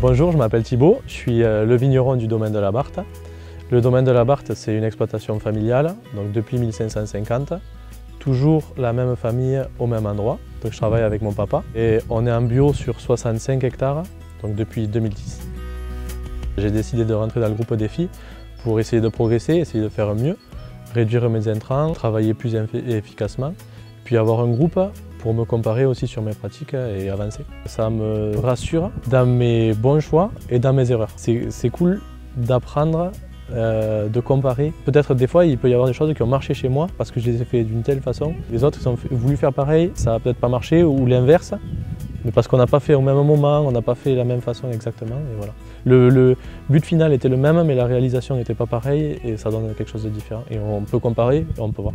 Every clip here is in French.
Bonjour, je m'appelle Thibaut, je suis le vigneron du domaine de la Barthe. Le domaine de la Barthe, c'est une exploitation familiale, donc depuis 1550. Toujours la même famille au même endroit, donc je travaille avec mon papa. Et on est en bio sur 65 hectares, donc depuis 2010. J'ai décidé de rentrer dans le groupe défi pour essayer de progresser, essayer de faire mieux, réduire mes intrants, travailler plus efficacement, puis avoir un groupe pour me comparer aussi sur mes pratiques et avancer. Ça me rassure dans mes bons choix et dans mes erreurs. C'est cool d'apprendre, de comparer. Peut-être des fois il peut y avoir des choses qui ont marché chez moi parce que je les ai fait d'une telle façon. Les autres ils ont voulu faire pareil, ça n'a peut-être pas marché ou l'inverse. Mais parce qu'on n'a pas fait au même moment, on n'a pas fait de la même façon exactement. Et voilà. Le but final était le même mais la réalisation n'était pas pareille et ça donne quelque chose de différent. Et on peut comparer et on peut voir.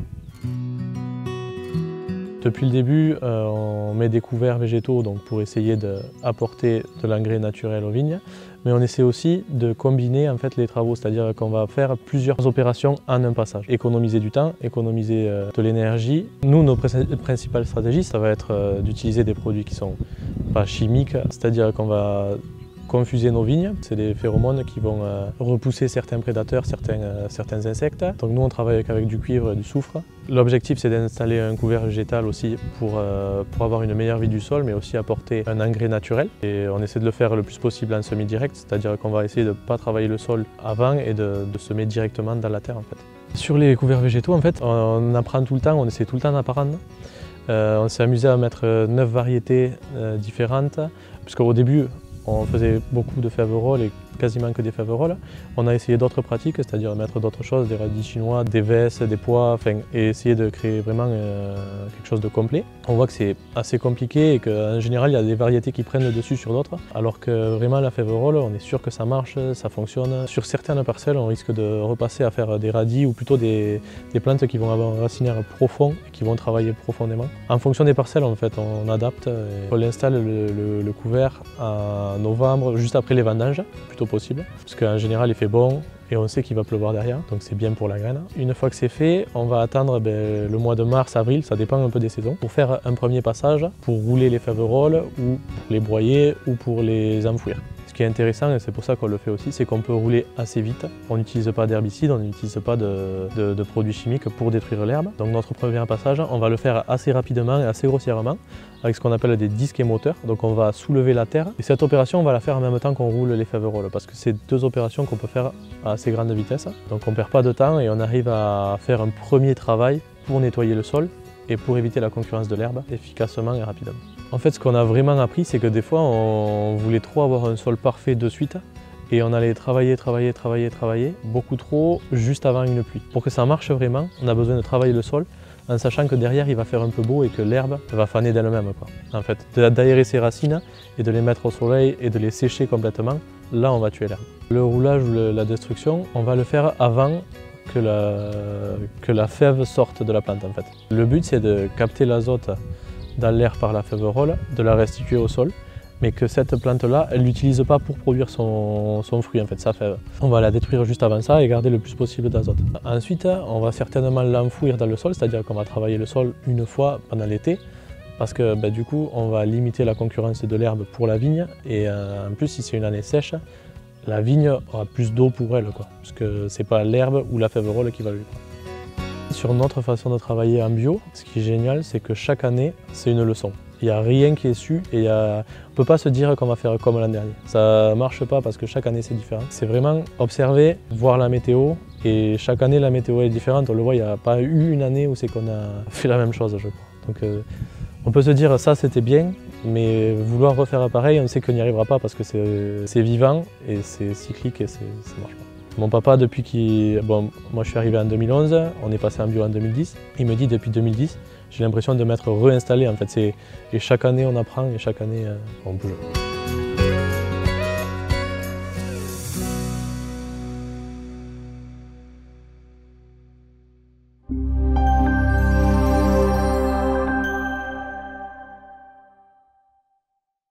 Depuis le début, on met des couverts végétaux donc pour essayer d'apporter de l'engrais naturel aux vignes, mais on essaie aussi de combiner en fait, les travaux, c'est-à-dire qu'on va faire plusieurs opérations en un passage. Économiser du temps, économiser de l'énergie. Nous, nos principales stratégies, ça va être d'utiliser des produits qui ne sont pas chimiques, c'est-à-dire qu'on va confuser nos vignes. C'est des phéromones qui vont repousser certains prédateurs, certains insectes. Donc nous on travaille avec du cuivre et du soufre. L'objectif c'est d'installer un couvert végétal aussi pour avoir une meilleure vie du sol mais aussi apporter un engrais naturel. Et on essaie de le faire le plus possible en semi-direct, c'est-à-dire qu'on va essayer de ne pas travailler le sol avant et de semer directement dans la terre en fait. Sur les couverts végétaux en fait, on apprend tout le temps, on essaie tout le temps d'apprendre. On s'est amusé à mettre 9 variétés différentes, puisqu'au début on faisait beaucoup de faverolles et quasiment que des faverolles. On a essayé d'autres pratiques, c'est-à-dire mettre d'autres choses, des radis chinois, des vesses, des pois, et essayer de créer vraiment quelque chose de complet. On voit que c'est assez compliqué et qu'en général il y a des variétés qui prennent le dessus sur d'autres, alors que vraiment la faverolle, on est sûr que ça marche, ça fonctionne. Sur certaines parcelles, on risque de repasser à faire des radis ou plutôt des plantes qui vont avoir un racinaire profond et qui vont travailler profondément. En fonction des parcelles, en fait, on adapte. On installe le couvert en novembre, juste après les vendanges, plutôt possible, parce qu'en général il fait bon et on sait qu'il va pleuvoir derrière, donc c'est bien pour la graine. Une fois que c'est fait, on va attendre le mois de mars, avril, ça dépend un peu des saisons, pour faire un premier passage, pour rouler les faverolles ou pour les broyer ou pour les enfouir. Ce qui est intéressant, et c'est pour ça qu'on le fait aussi, c'est qu'on peut rouler assez vite. On n'utilise pas d'herbicides, on n'utilise pas de produits chimiques pour détruire l'herbe. Donc notre premier passage, on va le faire assez rapidement et assez grossièrement, avec ce qu'on appelle des disques émoteurs. Donc on va soulever la terre. Et cette opération, on va la faire en même temps qu'on roule les faverolles, parce que c'est deux opérations qu'on peut faire à assez grande vitesse. Donc on ne perd pas de temps et on arrive à faire un premier travail pour nettoyer le sol et pour éviter la concurrence de l'herbe efficacement et rapidement. En fait, ce qu'on a vraiment appris, c'est que des fois, on voulait trop avoir un sol parfait de suite et on allait travailler beaucoup trop juste avant une pluie. Pour que ça marche vraiment, on a besoin de travailler le sol en sachant que derrière, il va faire un peu beau et que l'herbe va faner d'elle-même. En fait, d'aérer ses racines et de les mettre au soleil et de les sécher complètement, là, on va tuer l'herbe. Le roulage ou la destruction, on va le faire avant que la fève sorte de la plante. En fait. Le but, c'est de capter l'azote dans l'air par la faverolle, de la restituer au sol, mais que cette plante-là, elle ne l'utilise pas pour produire son fruit, en fait, sa fève. On va la détruire juste avant ça et garder le plus possible d'azote. Ensuite, on va certainement l'enfouir dans le sol, c'est-à-dire qu'on va travailler le sol une fois pendant l'été, parce que du coup, on va limiter la concurrence de l'herbe pour la vigne, et en plus, si c'est une année sèche, la vigne aura plus d'eau pour elle, parce que ce n'est pas l'herbe ou la faverolle qui va lui prendre. Sur notre façon de travailler en bio, ce qui est génial, c'est que chaque année, c'est une leçon. Il n'y a rien qui est su et on ne peut pas se dire qu'on va faire comme l'an dernier. Ça ne marche pas parce que chaque année c'est différent. C'est vraiment observer, voir la météo et chaque année la météo est différente. On le voit, il n'y a pas eu une année où c'est qu'on a fait la même chose, je crois. Donc on peut se dire ça c'était bien, mais vouloir refaire pareil, on sait qu'on n'y arrivera pas parce que c'est vivant et c'est cyclique et ça ne marche pas. Mon papa, moi je suis arrivé en 2011, on est passé en bio en 2010. Il me dit depuis 2010, j'ai l'impression de m'être réinstallé en fait. Et chaque année on apprend et chaque année on bouge.